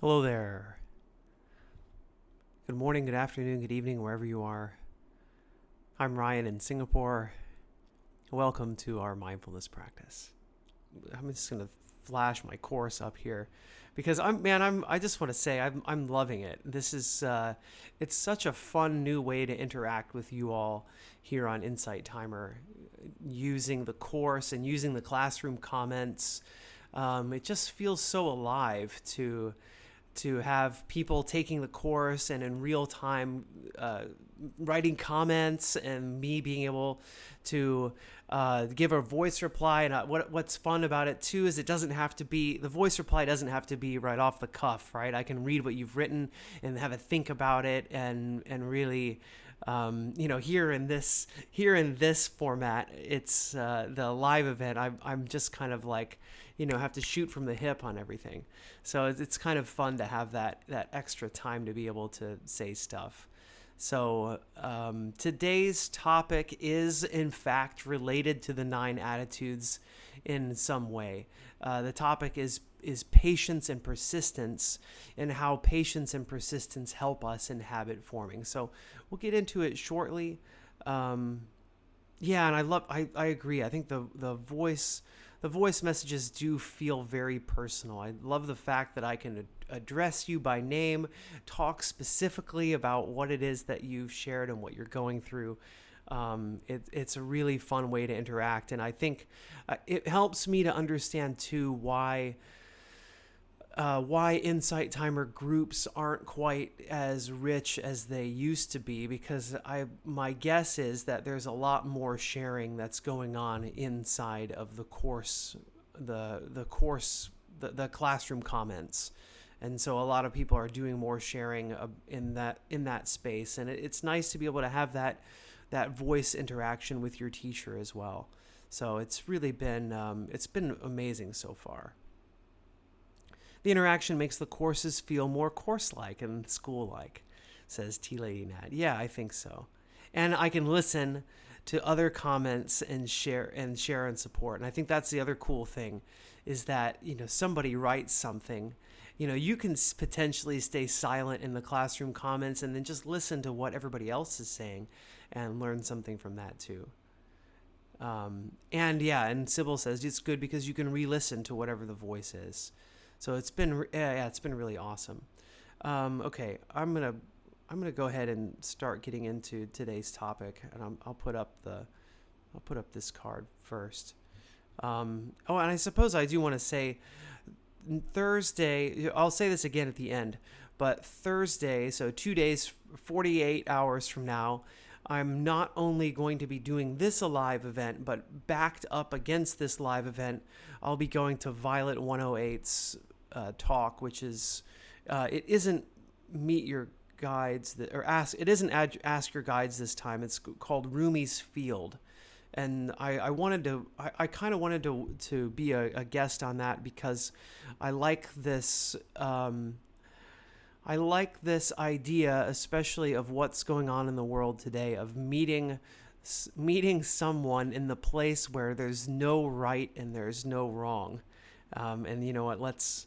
Hello there. Good morning, good afternoon, good evening, wherever you are. I'm Ryan in Singapore. Welcome to our mindfulness practice. I'm just going to flash my course up here because I just want to say I'm loving it. This is it's such a fun new way to interact with you all here on Insight Timer, using the course and using the classroom comments. It just feels so alive to have people taking the course and in real time writing comments, and me being able to give a voice reply. And what's fun about it too is the voice reply doesn't have to be right off the cuff, right? I can read what you've written and have a think about it, and really here in this format, it's the live event. I'm just kind of like, have to shoot from the hip on everything. So it's kind of fun to have that extra time to be able to say stuff. So today's topic is in fact related to the 9 attitudes in some way. The topic is patience and persistence, and how patience and persistence help us in habit forming. So we'll get into it shortly. And I agree. I think the voice messages do feel very personal. I love the fact that I can address you by name, talk specifically about what it is that you've shared and what you're going through. It's a really fun way to interact, and I think it helps me to understand too why Insight Timer groups aren't quite as rich as they used to be, because my guess is that there's a lot more sharing that's going on inside of the course, the classroom comments. And so a lot of people are doing more sharing in that space, and it's nice to be able to have that voice interaction with your teacher as well. So it's really been amazing so far. The interaction makes the courses feel more course-like and school-like, says T Lady Nat. Yeah, I think so. And I can listen to other comments and share and support. And I think that's the other cool thing, is that, somebody writes something. You can potentially stay silent in the classroom comments and then just listen to what everybody else is saying and learn something from that too. And Sybil says it's good because you can re-listen to whatever the voice is. So it's been really awesome. Okay, I'm gonna go ahead and start getting into today's topic, and I'll put up this card first. And I suppose I do want to say Thursday. I'll say this again at the end, but Thursday, so 2 days, 48 hours from now, I'm not only going to be doing this a live event, but backed up against this live event, I'll be going to Violet 108's talk, which is it isn't meet your guides it isn't ask your guides this time. It's called Rumi's Field, and I kind of wanted to be a guest on that because I like this idea, especially of what's going on in the world today, of meeting someone in the place where there's no right and there's no wrong. And you know what? Let's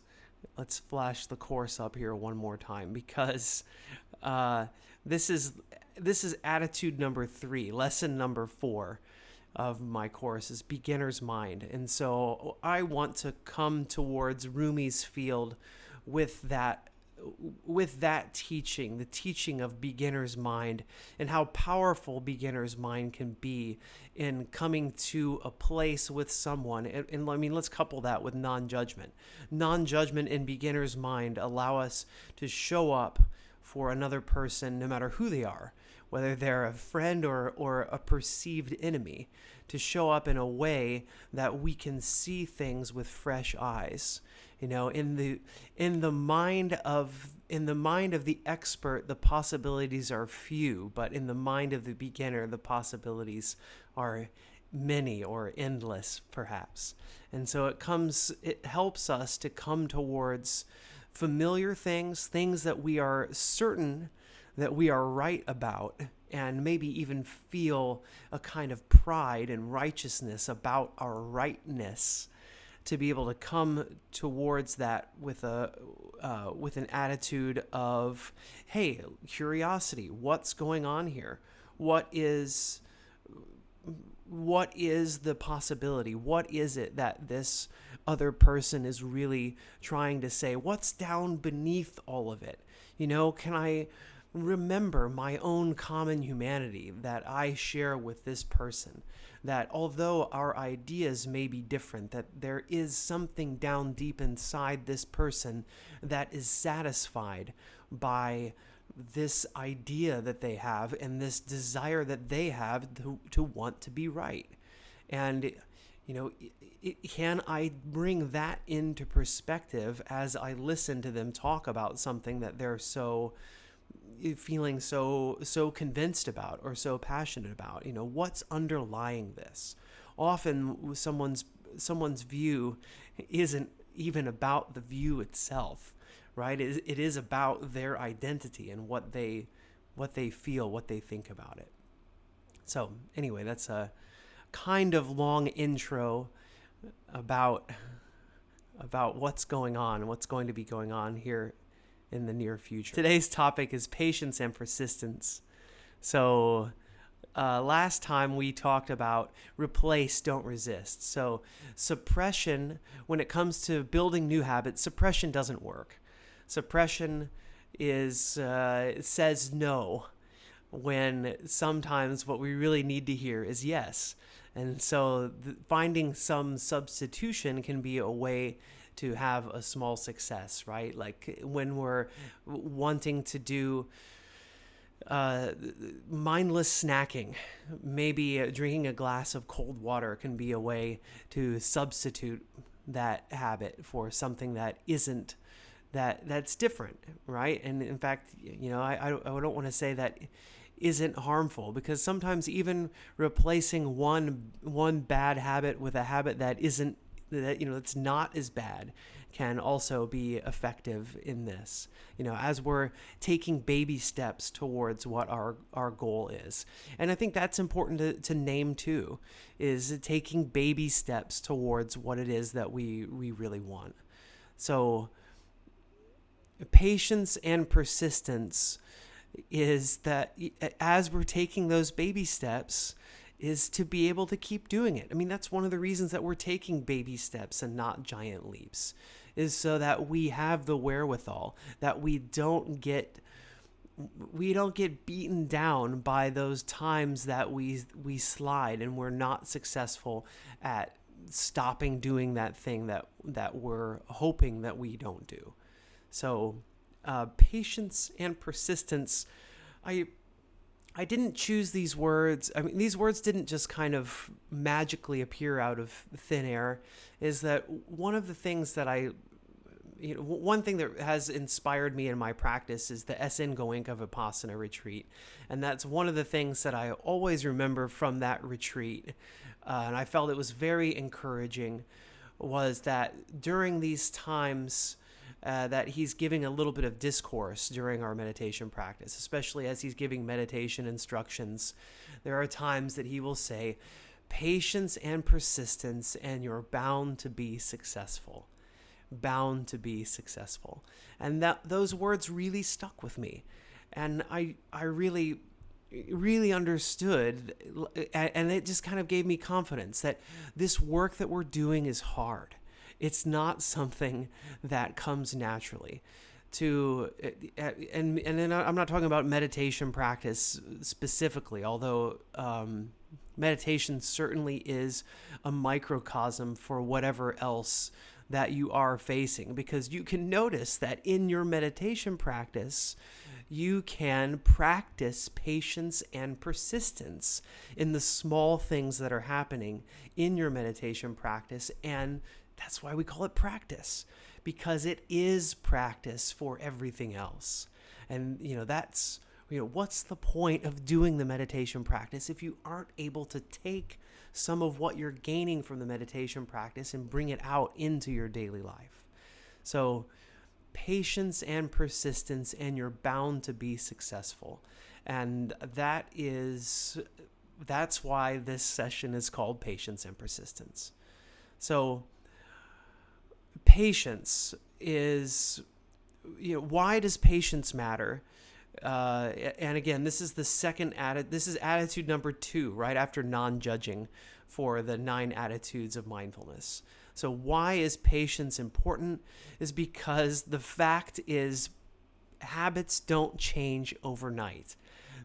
flash the course up here one more time, because this is attitude number 3, lesson number 4 of my course is beginner's mind. And so I want to come towards Rumi's Field with that teaching, the teaching of beginner's mind, and how powerful beginner's mind can be in coming to a place with someone. And I mean, let's couple that with non-judgment. Non-judgment and beginner's mind allow us to show up for another person, no matter who they are, whether they're a friend or a perceived enemy, to show up in a way that we can see things with fresh eyes. In the mind of the expert, the possibilities are few, but in the mind of the beginner, the possibilities are many or endless, perhaps. And so it helps us to come towards familiar things that we are certain that we are right about, and maybe even feel a kind of pride and righteousness about our rightness, to be able to come towards that with with an attitude of, hey, curiosity, what's going on here? What is the possibility? What is it that this other person is really trying to say? What's down beneath all of it? Can I remember my own common humanity that I share with this person? That although our ideas may be different, that there is something down deep inside this person that is satisfied by this idea that they have and this desire that they have to want to be right. And, can I bring that into perspective as I listen to them talk about something that they're feeling so convinced about or so passionate about? What's underlying this? Often someone's view isn't even about the view itself, right? It is about their identity and what they feel, what they think about it. So anyway, that's a kind of long intro about what's going on, what's going to be going on here in the near future. Today's topic is patience and persistence. So last time we talked about replace, don't resist. So suppression, when it comes to building new habits, suppression doesn't work. Suppression says no, when sometimes what we really need to hear is yes. And so finding some substitution can be a way to have a small success, right? Like when we're wanting to do mindless snacking, maybe drinking a glass of cold water can be a way to substitute that habit for something that isn't that's different, right? And in fact, I don't want to say that isn't harmful, because sometimes even replacing one bad habit with a habit that isn't, it's not as bad, can also be effective in this, as we're taking baby steps towards what our goal is. And I think that's important to name too, is taking baby steps towards what it is that we really want. So patience and persistence is that as we're taking those baby steps, is to be able to keep doing it. I mean, that's one of the reasons that we're taking baby steps and not giant leaps, is so that we have the wherewithal, that we don't get beaten down by those times that we slide and we're not successful at stopping doing that thing that we're hoping that we don't do. So patience and persistence, I didn't choose these words. I mean, these words didn't just kind of magically appear out of thin air. Is that one of the things that one thing that has inspired me in my practice is the Goenka Vipassana retreat. And that's one of the things that I always remember from that retreat. And I felt it was very encouraging, was that during these times that he's giving a little bit of discourse during our meditation practice, especially as he's giving meditation instructions, there are times that he will say, patience and persistence, and you're bound to be successful. Bound to be successful. And those words really stuck with me. And I really understood, and it just kind of gave me confidence that this work that we're doing is hard. It's not something that comes naturally. And then I'm not talking about meditation practice specifically, although meditation certainly is a microcosm for whatever else that you are facing, because you can notice that in your meditation practice, you can practice patience and persistence in the small things that are happening in your meditation practice. And that's why we call it practice, because it is practice for everything else. And, that's, what's the point of doing the meditation practice if you aren't able to take some of what you're gaining from the meditation practice and bring it out into your daily life? So patience and persistence, and you're bound to be successful. And that's why this session is called Patience and Persistence. So patience is, why does patience matter? And again, this is the second this is attitude number 2, right after non-judging for the 9 attitudes of mindfulness. So why is patience important? Is because the fact is habits don't change overnight.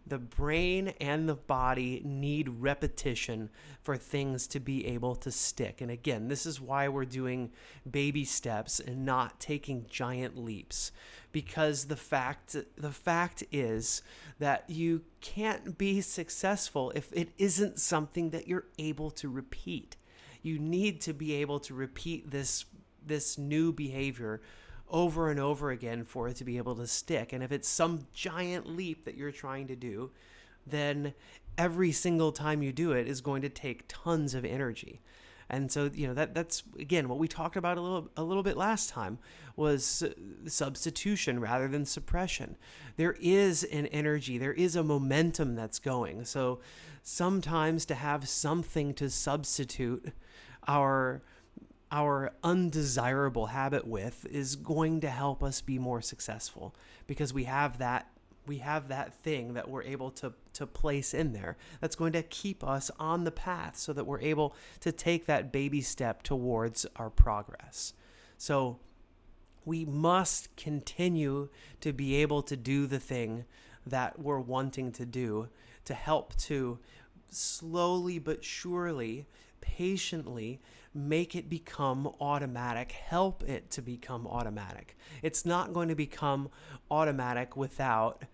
The brain and the body need repetition for things to be able to stick. And again, this is why we're doing baby steps and not taking giant leaps. Because the fact is that you can't be successful if it isn't something that you're able to repeat. You need to be able to repeat this new behavior over and over again for it to be able to stick. And if it's some giant leap that you're trying to do, then every single time you do it is going to take tons of energy. And so, that's again what we talked about a little bit last time was substitution rather than suppression. There is an energy, there is a momentum that's going. So sometimes to have something to substitute our undesirable habit with is going to help us be more successful, because we have that thing that we're able to place in there that's going to keep us on the path so that we're able to take that baby step towards our progress. So we must continue to be able to do the thing that we're wanting to do to help to slowly but surely, patiently make it become automatic, help it to become automatic. It's not going to become automatic without,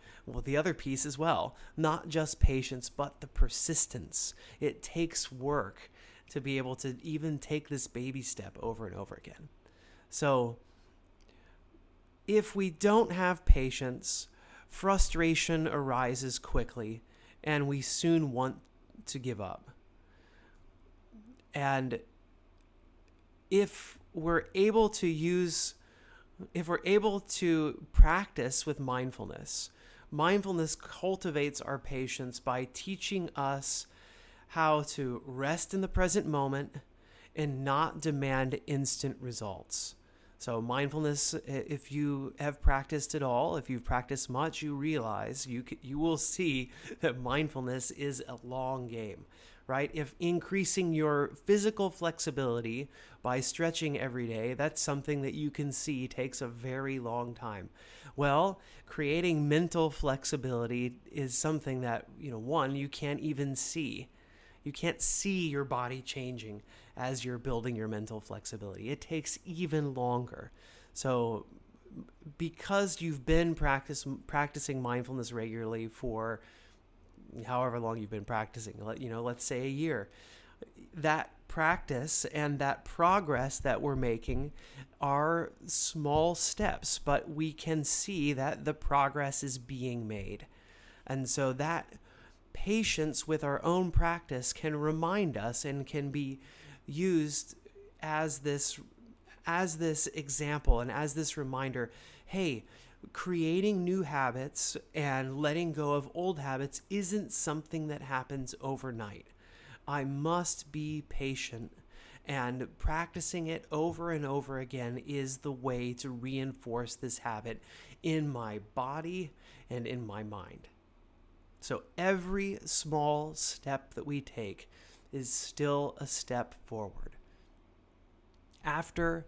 the other piece as well, not just patience, but the persistence. It takes work to be able to even take this baby step over and over again. So if we don't have patience, frustration arises quickly, and we soon want to give up. And if we're able to practice with mindfulness cultivates our patience by teaching us how to rest in the present moment and not demand instant results. So mindfulness, if you have practiced at all, if you've practiced much, you realize you will see that mindfulness is a long game, right? If increasing your physical flexibility by stretching every day, that's something that you can see takes a very long time. Well, creating mental flexibility is something that, you can't even see. You can't see your body changing as you're building your mental flexibility. It takes even longer. So because you've been practicing mindfulness regularly for however long you've been practicing, let's say a year, that practice and that progress that we're making are small steps, but we can see that the progress is being made. And so that patience with our own practice can remind us and can be used as this example and as this reminder, hey, creating new habits and letting go of old habits isn't something that happens overnight. I must be patient, and practicing it over and over again is the way to reinforce this habit in my body and in my mind. So every small step that we take is still a step forward. After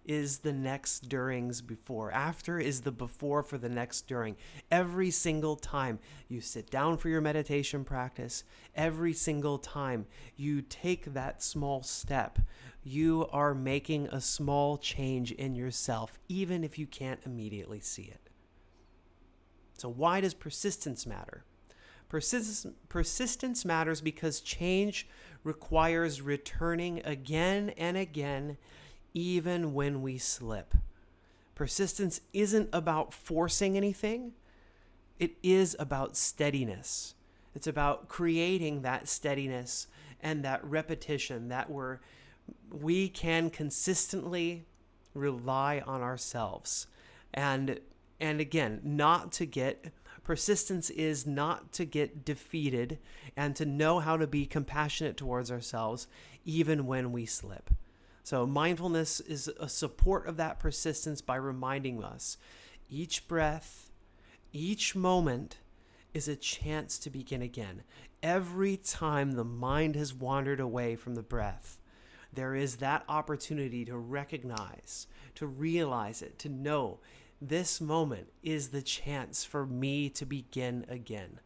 is the next during's before. After is the before for the next during. Every single time you sit down for your meditation practice, every single time you take that small step, you are making a small change in yourself, even if you can't immediately see it. So why does persistence matter? Persistence matters because change requires returning again and again, even when we slip. Persistence isn't about forcing anything. It is about steadiness. It's about creating that steadiness and that repetition that we can consistently rely on ourselves. And again, persistence is not to get defeated and to know how to be compassionate towards ourselves even when we slip. So mindfulness is a support of that persistence by reminding us each breath, each moment is a chance to begin again. Every time the mind has wandered away from the breath, there is that opportunity to recognize, to realize it, to know this moment is the chance for me to begin again.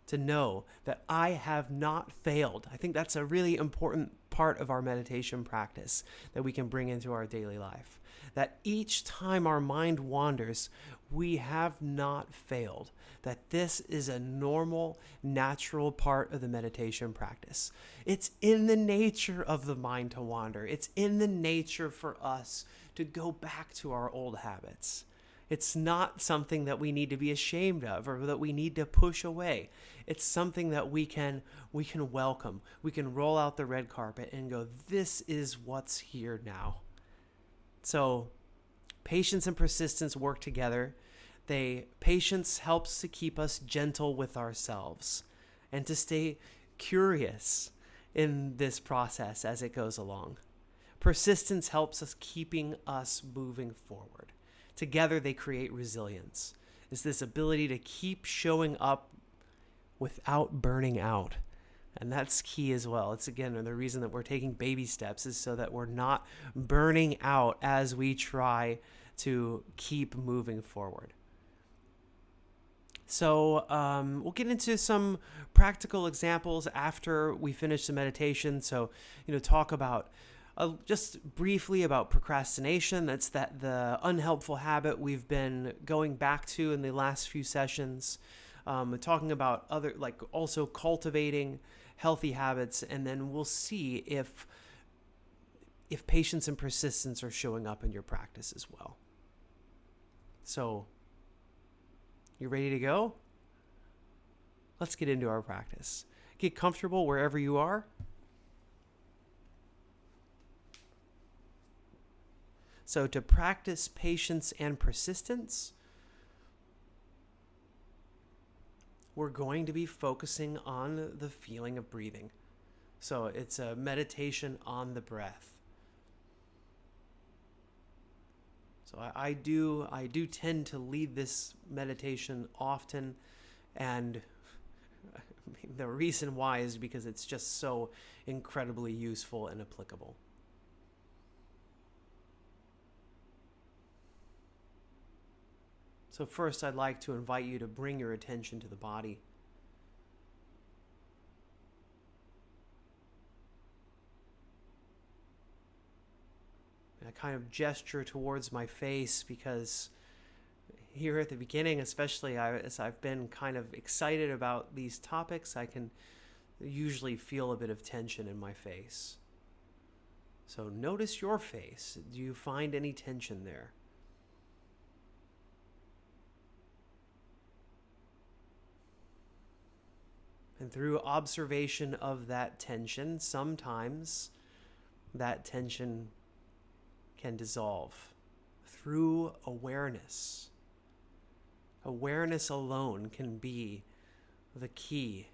To know that I have not failed. I think that's a really important part of our meditation practice that we can bring into our daily life. That each time our mind wanders, we have not failed. That this is a normal, natural part of the meditation practice. It's in the nature of the mind to wander. It's in the nature for us to go back to our old habits. It's not something that we need to be ashamed of or that we need to push away. It's something that we can welcome. We can roll out the red carpet and go, this is what's here now. So patience and persistence work together. Patience helps to keep us gentle with ourselves and to stay curious in this process as it goes along. Persistence helps us keeping us moving forward. Together, they create resilience. It's this ability to keep showing up without burning out. And that's key as well. It's, again, the reason that we're taking baby steps is so that we're not burning out as we try to keep moving forward. So we'll get into some practical examples after we finish the meditation. So, talk about just briefly about procrastination. That's the unhelpful habit we've been going back to in the last few sessions. Talking about other, also cultivating healthy habits, and then we'll see if patience and persistence are showing up in your practice as well. So, you ready to go? Let's get into our practice. Get comfortable wherever you are. So to practice patience and persistence, we're going to be focusing on the feeling of breathing. So it's a meditation on the breath. So I do tend to lead this meditation often, and the reason why is because it's just so incredibly useful and applicable. So first, I'd like to invite you to bring your attention to the body. And I kind of gesture towards my face because here at the beginning, especially as I've been kind of excited about these topics, I can usually feel a bit of tension in my face. So notice your face. Do you find any tension there? And through observation of that tension, sometimes that tension can dissolve through awareness. Awareness alone can be the key.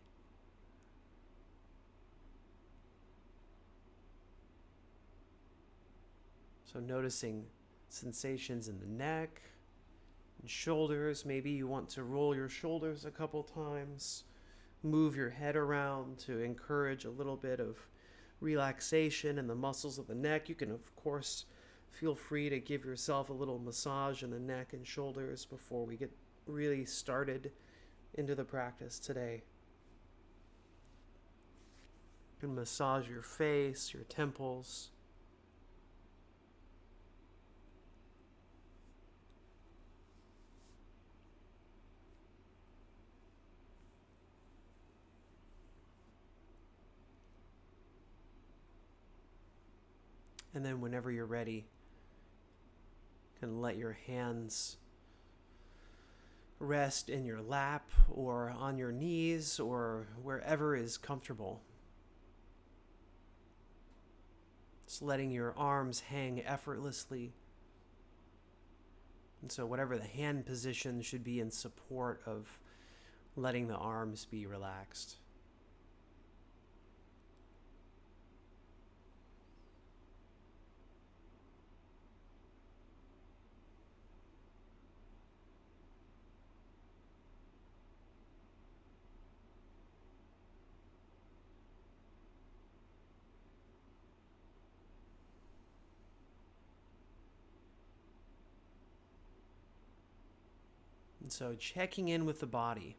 So noticing sensations in the neck and shoulders. Maybe you want to roll your shoulders a couple times. Move your head around to encourage a little bit of relaxation in the muscles of the neck. You can, of course, feel free to give yourself a little massage in the neck and shoulders before we get really started into the practice today. You can massage your face, your temples. And then whenever you're ready, you can let your hands rest in your lap or on your knees or wherever is comfortable. Just letting your arms hang effortlessly. And so whatever the hand position should be in support of letting the arms be relaxed. And so checking in with the body.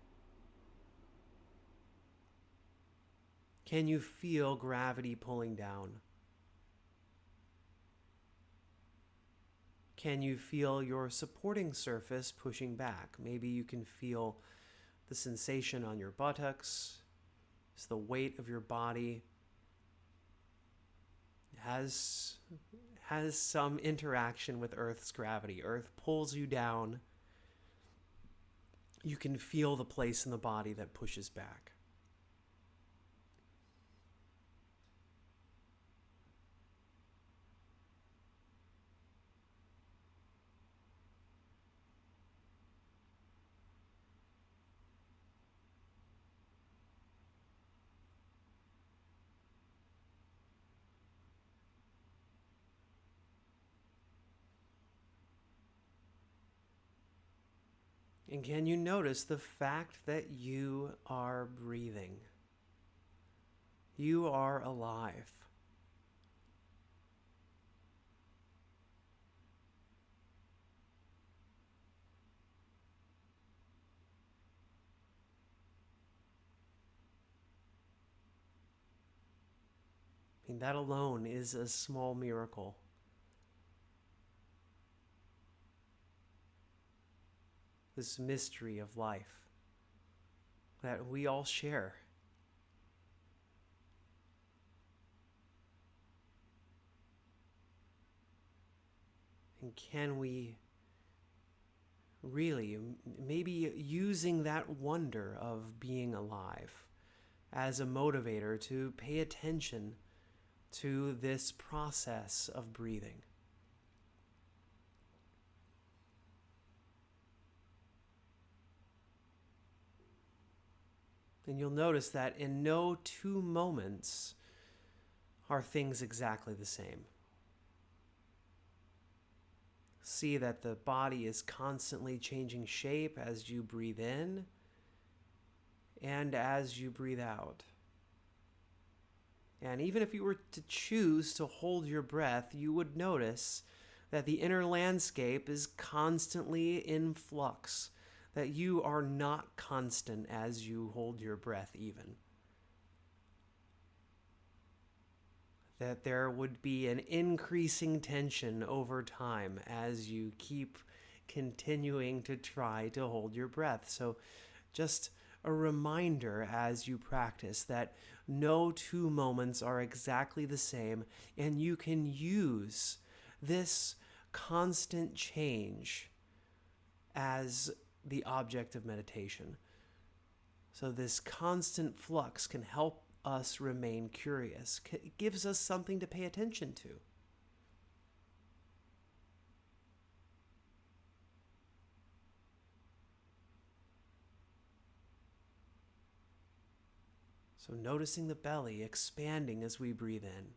Can you feel gravity pulling down? Can you feel your supporting surface pushing back? Maybe you can feel the sensation on your buttocks. It's the weight of your body has some interaction with Earth's gravity. Earth pulls you down. You can feel the place in the body that pushes back. And can you notice the fact that you are breathing? You are alive. I mean, that alone is a small miracle. This mystery of life that we all share. And can we really, maybe using that wonder of being alive as a motivator to pay attention to this process of breathing? And you'll notice that in no two moments are things exactly the same. See that the body is constantly changing shape as you breathe in and as you breathe out. And even if you were to choose to hold your breath, you would notice that the inner landscape is constantly in flux, that you are not constant as you hold your breath even. That there would be an increasing tension over time as you keep continuing to try to hold your breath. So just a reminder as you practice that no two moments are exactly the same, and you can use this constant change as the object of meditation. So this constant flux can help us remain curious. It gives us something to pay attention to. So noticing the belly expanding as we breathe in,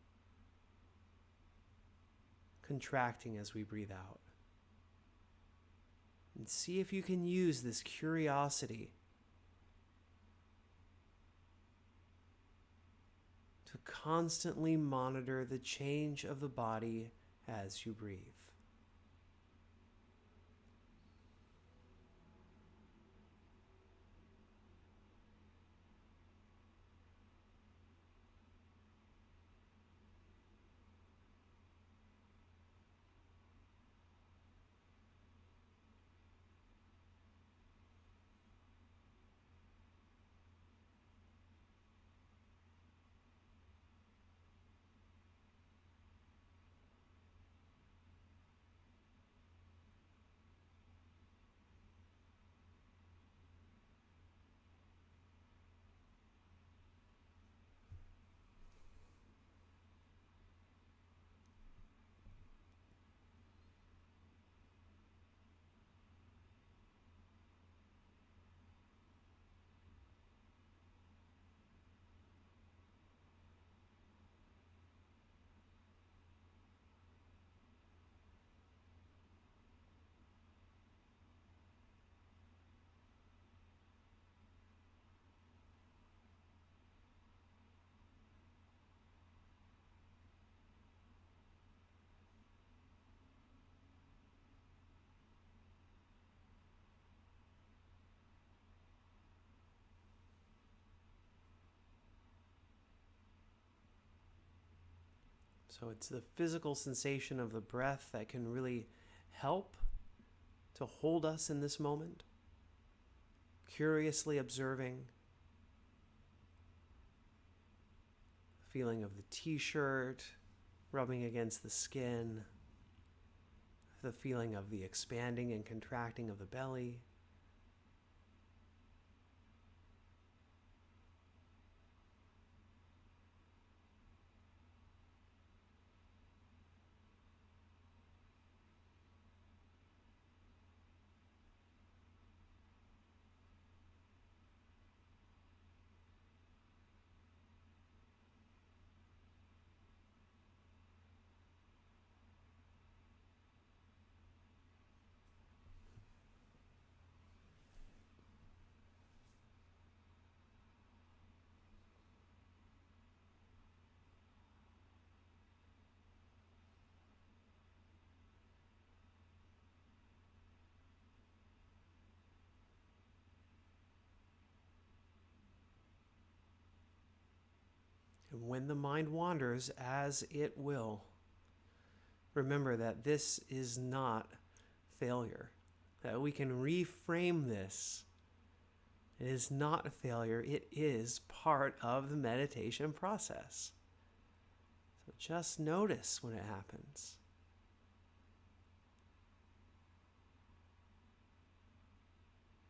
contracting as we breathe out. And see if you can use this curiosity to constantly monitor the change of the body as you breathe. So it's the physical sensation of the breath that can really help to hold us in this moment, curiously observing the feeling of the t-shirt rubbing against the skin, the feeling of the expanding and contracting of the belly. And when the mind wanders, as it will, remember that this is not failure, that we can reframe this. It is not a failure, it is part of the meditation process. So just notice when it happens.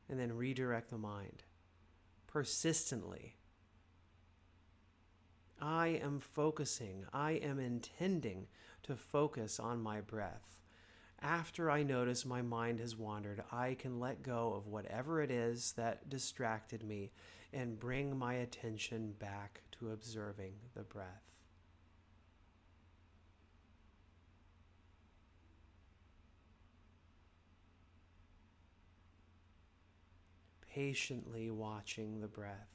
And then redirect the mind persistently. I am focusing, I am intending to focus on my breath. After I notice my mind has wandered, I can let go of whatever it is that distracted me and bring my attention back to observing the breath. Patiently watching the breath.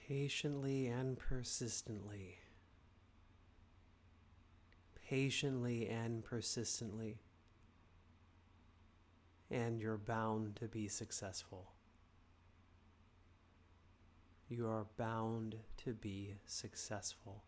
Patiently and persistently. Patiently and persistently. And you're bound to be successful. You are bound to be successful.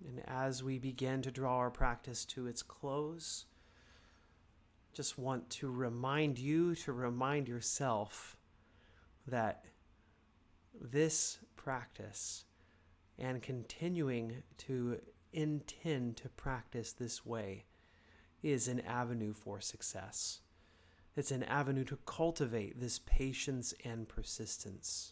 And as we begin to draw our practice to its close, just want to remind you to remind yourself that this practice and continuing to intend to practice this way is an avenue for success. It's an avenue to cultivate this patience and persistence.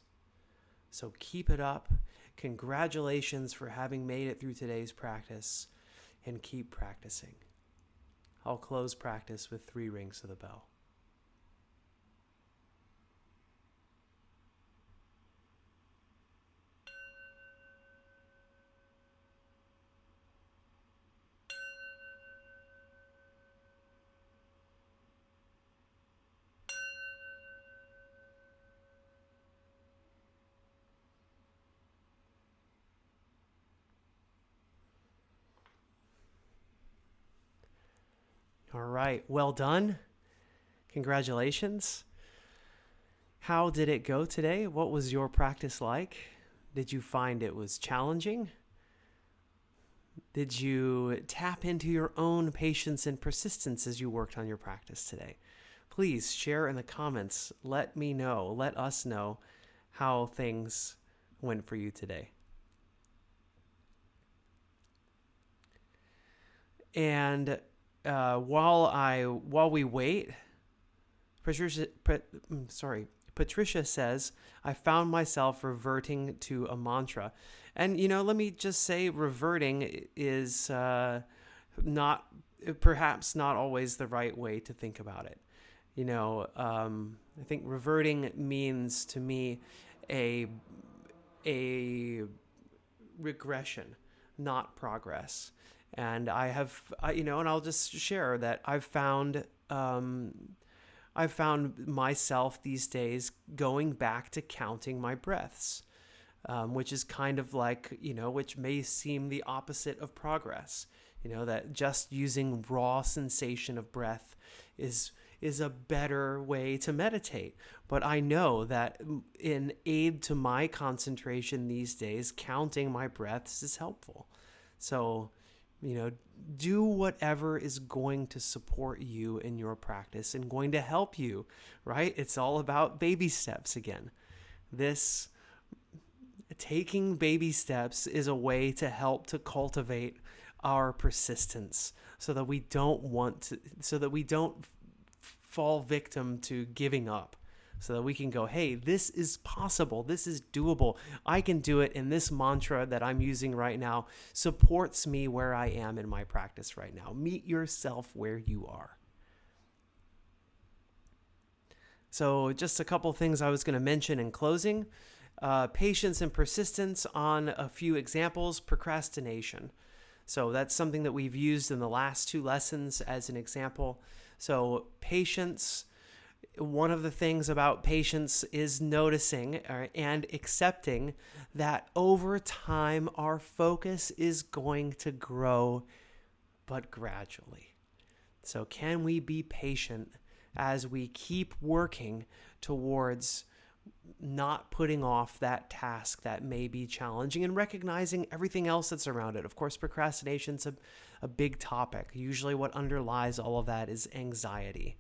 So keep it up. Congratulations for having made it through today's practice, and keep practicing. I'll close practice with 3 rings of the bell. All right, well done. Congratulations. How did it go today? What was your practice like? Did you find it was challenging? Did you tap into your own patience and persistence as you worked on your practice today? Please share in the comments. Let me know. Let us know how things went for you today. And while we wait, Patricia says, I found myself reverting to a mantra. And, let me just say reverting is perhaps not always the right way to think about it. I think reverting means to me a regression, not progress. And and I'll just share that I've found myself these days going back to counting my breaths, which is kind of like, which may seem the opposite of progress. That just using raw sensation of breath is a better way to meditate. But I know that in aid to my concentration these days, counting my breaths is helpful. So, do whatever is going to support you in your practice and going to help you, right? It's all about baby steps again. This taking baby steps is a way to help to cultivate our persistence so that we don't fall victim to giving up. So that we can go, hey, this is possible. This is doable. I can do it. And this mantra that I'm using right now supports me where I am in my practice right now. Meet yourself where you are. So just a couple things I was going to mention in closing. Patience and persistence on a few examples. Procrastination. So that's something that we've used in the last 2 lessons as an example. So patience. One of the things about patience is noticing and accepting that over time our focus is going to grow, but gradually. So can we be patient as we keep working towards not putting off that task that may be challenging and recognizing everything else that's around it? Of course, procrastination's a big topic. Usually what underlies all of that is anxiety.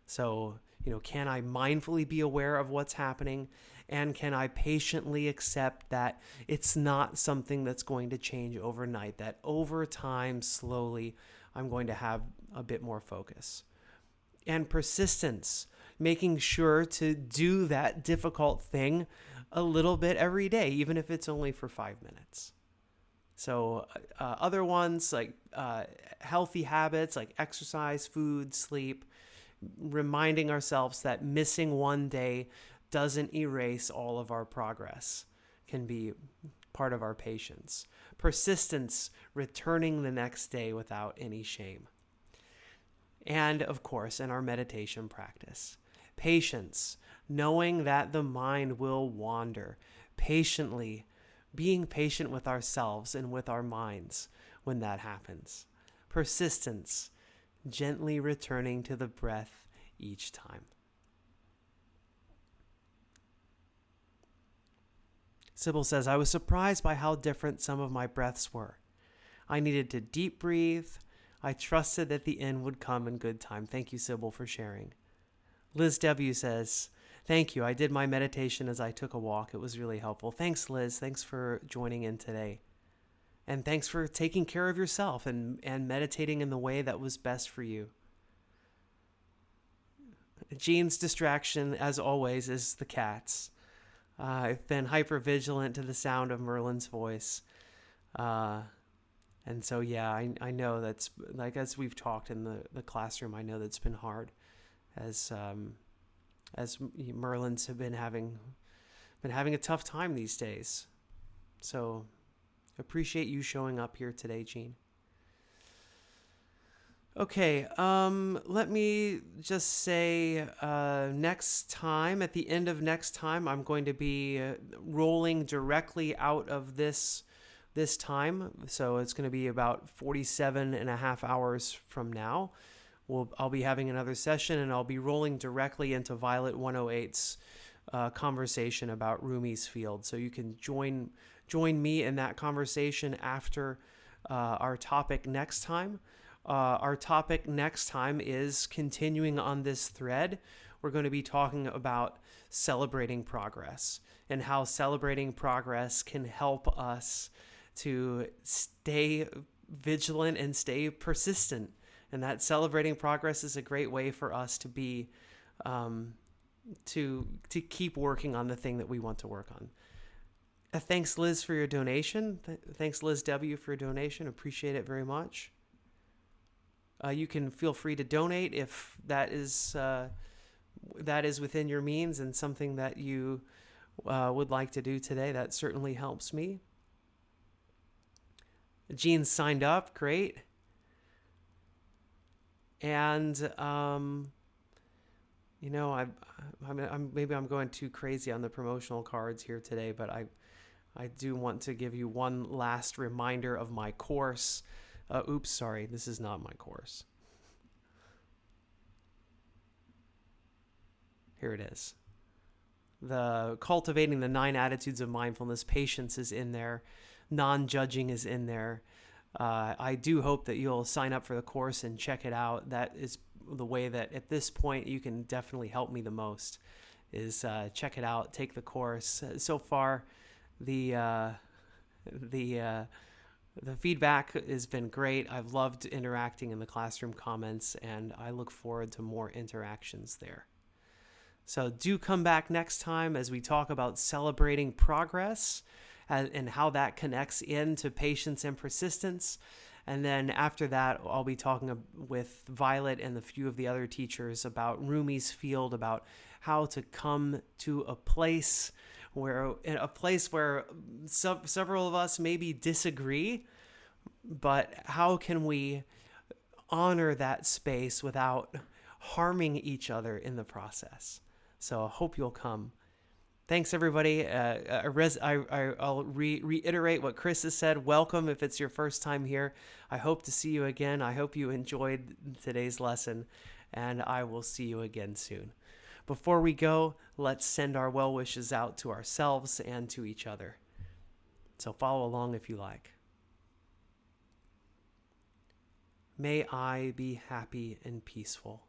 So, can I mindfully be aware of what's happening? And can I patiently accept that it's not something that's going to change overnight, that over time, slowly, I'm going to have a bit more focus? And persistence, making sure to do that difficult thing a little bit every day, even if it's only for 5 minutes. So other ones like healthy habits like exercise, food, sleep, reminding ourselves that missing one day doesn't erase all of our progress, can be part of our patience. Persistence, returning the next day without any shame. And of course, in our meditation practice, patience, knowing that the mind will wander, patiently being patient with ourselves and with our minds when that happens. Persistence, gently returning to the breath each time. Sybil says, I was surprised by how different some of my breaths were. I needed to deep breathe. I trusted that the end would come in good time. Thank you, Sybil, for sharing. Liz W. says, thank you. I did my meditation as I took a walk. It was really helpful. Thanks, Liz. Thanks for joining in today. And thanks for taking care of yourself and meditating in the way that was best for you. Jean's distraction, as always, is the cats. I've been hyper vigilant to the sound of Merlin's voice. And so, yeah, I know that's, like, as we've talked in the classroom, I know that's been hard as Merlins have been having a tough time these days. So appreciate you showing up here today, Jean. Okay, let me just say next time, at the end of next time, I'm going to be rolling directly out of this time. So it's going to be about 47 and a half hours from now. I'll be having another session, and I'll be rolling directly into Violet 108's conversation about Rumi's field. So you can join me in that conversation after our topic next time. Our topic next time is continuing on this thread. We're going to be talking about celebrating progress and how celebrating progress can help us to stay vigilant and stay persistent. And that celebrating progress is a great way for us to be, to keep working on the thing that we want to work on. Thanks, Liz, for your donation. Thanks, Liz W, for your donation. Appreciate it very much. You can feel free to donate if that is within your means and something that you would like to do today. That certainly helps me. Jean signed up. Great. And maybe I'm going too crazy on the promotional cards here today, but I do want to give you one last reminder of my course. Oops, sorry, this is not my course. Here it is. The Cultivating the 9 Attitudes of Mindfulness, patience is in there. Non-judging is in there. I do hope that you'll sign up for the course and check it out. That is the way that at this point you can definitely help me the most, is check it out, take the course. So far, the feedback has been great. I've loved interacting in the classroom comments, and I look forward to more interactions there. So do come back next time as we talk about celebrating progress and how that connects into patience and persistence. And then after that, I'll be talking with Violet and a few of the other teachers about Rumi's field, about how to come to a place where several of us maybe disagree, but how can we honor that space without harming each other in the process? So I hope you'll come. Thanks, everybody. I'll reiterate what Chris has said. Welcome if it's your first time here. I hope to see you again. I hope you enjoyed today's lesson, and I will see you again soon. Before we go, let's send our well wishes out to ourselves and to each other. So follow along if you like. May I be happy and peaceful.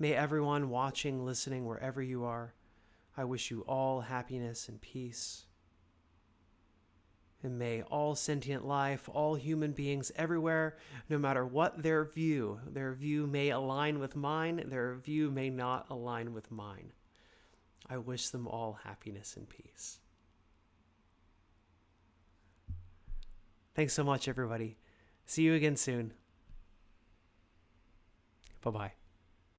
May everyone watching, listening, wherever you are, I wish you all happiness and peace. And may all sentient life, all human beings everywhere, no matter what their view may align with mine, their view may not align with mine. I wish them all happiness and peace. Thanks so much, everybody. See you again soon. Bye-bye.